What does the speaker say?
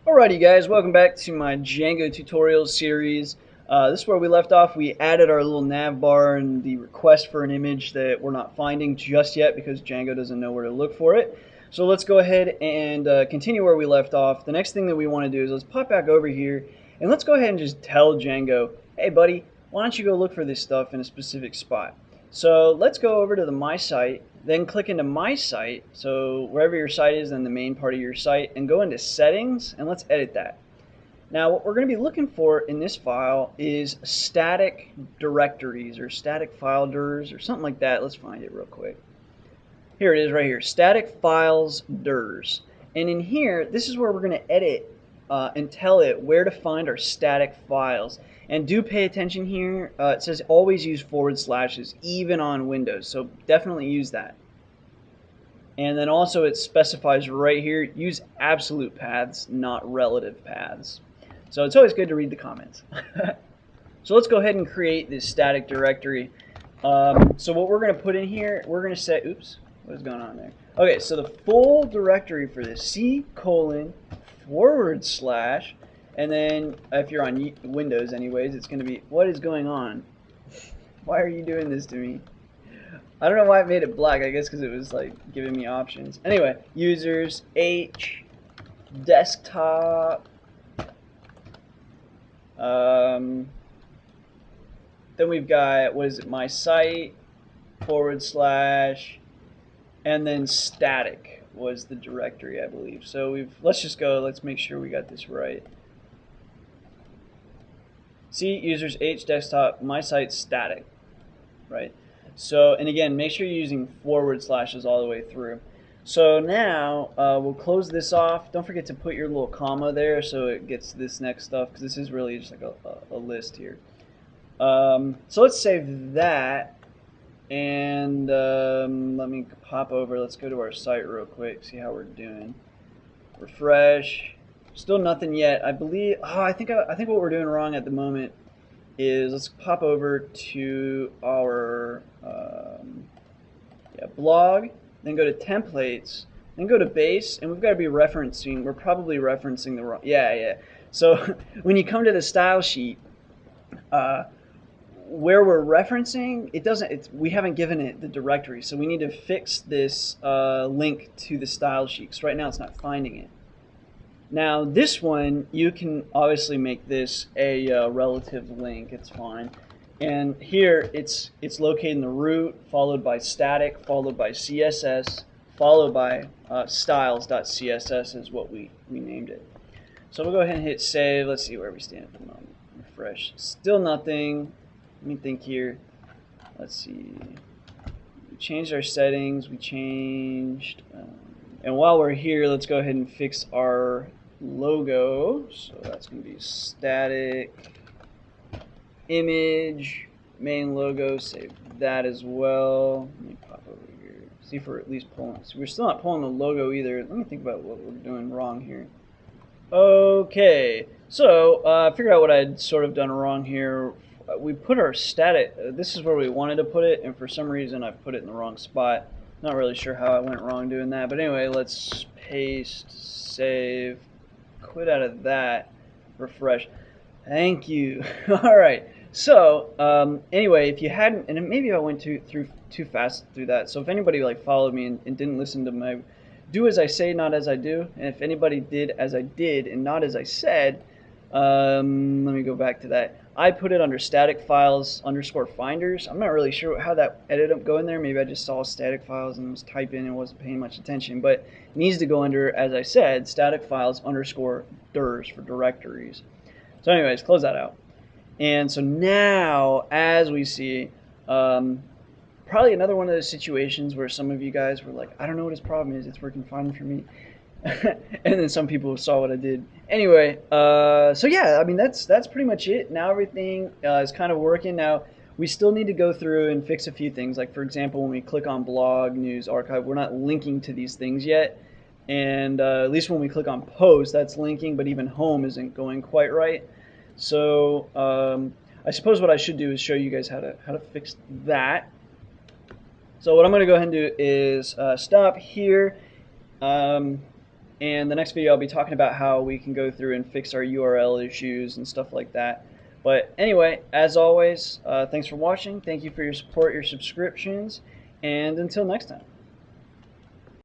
Alrighty guys, welcome back to my Django tutorial series. This is where we left off. We added our little nav bar and the request for an image that we're not finding just yet because Django doesn't know where to look for it. So let's go ahead and continue where we left off. The next thing that we want to do is let's pop back over here and let's go ahead and just tell Django, hey buddy, why don't you go look for this stuff in a specific spot. So let's go over to the My Site, then click into My Site, so wherever your site is, then the main part of your site, and go into Settings, and let's edit that. Now what we're going to be looking for in this file is static directories, or static file dirs, or something like that. Let's find it real quick. Here it is right here, static files dirs. And in here, this is where we're going to edit and tell it where to find our static files. And do pay attention here. It says always use forward slashes, even on Windows. So definitely use that. And then also it specifies right here, use absolute paths, not relative paths. So it's always good to read the comments. So let's go ahead and create this static directory. So what we're going to put in here, we're going to say, oops, what is going on there? Okay, so the full directory for this, C:// and then if you're on Windows anyways, it's going to be, what is going on? Why are you doing this to me? I don't know why it made it black. I guess because it was like giving me options. Anyway, users, H, desktop, then we've got, what is it, my site, / and then static was the directory, I believe. So let's just go, let's make sure we got this right. C, users, H, desktop, my site, static, right? So, and again, make sure you're using forward slashes all the way through. So now we'll close this off. Don't forget to put your little comma there so it gets this next stuff, because this is really just like a list here. So let's save that, and let me pop over. Let's go to our site real quick, see how we're doing. Refresh. Still nothing yet. I believe. Oh, I think what we're doing wrong at the moment is, let's pop over to our blog, then go to templates, then go to base, and we've got to be referencing. We're probably referencing the wrong. Yeah. So when you come to the style sheet, where we're referencing, it doesn't. We haven't given it the directory, so we need to fix this link to the style sheet. Because right now it's not finding it. Now this one, you can obviously make this a relative link. It's fine. And here it's located in the root, followed by static, followed by CSS, followed by styles.css is what we named it. So we'll go ahead and hit save. Let's see where we stand at the moment. Refresh. Still nothing. Let me think here. Let's see. We changed our settings. We changed. And while we're here, let's go ahead and fix our logo. So that's going to be static image main logo. Save that as well. Let me pop over here. See if we're at least pulling. So we're still not pulling the logo either. Let me think about what we're doing wrong here. Okay, so I figured out what I'd sort of done wrong here. We put our static. This is where we wanted to put it, and for some reason I've put it in the wrong spot. Not really sure how I went wrong doing that, but anyway, let's paste, save, quit out of that, refresh. Thank you. All right. So anyway, if you hadn't, and maybe I went too fast through that. So if anybody like followed me and didn't listen to my do as I say, not as I do, and if anybody did as I did and not as I said, let me go back to that. I put it under static files _ finders. I'm not really sure how that ended up going there. Maybe I just saw static files and was typing and wasn't paying much attention. But it needs to go under, as I said, static files _ dirs for directories. So anyways, close that out. And so now, as we see, probably another one of those situations where some of you guys were like, I don't know what his problem is. It's working fine for me. And then some people saw what I did. Anyway, so yeah, I mean, that's pretty much it. Now everything is kind of working. Now, we still need to go through and fix a few things. Like, for example, when we click on blog, news, archive, we're not linking to these things yet. And at least when we click on post, that's linking, but even home isn't going quite right. So I suppose what I should do is show you guys how to fix that. So what I'm going to go ahead and do is stop here. Um, and the next video I'll be talking about how we can go through and fix our URL issues and stuff like that. But anyway, as always, thanks for watching. Thank you for your support, your subscriptions, and until next time.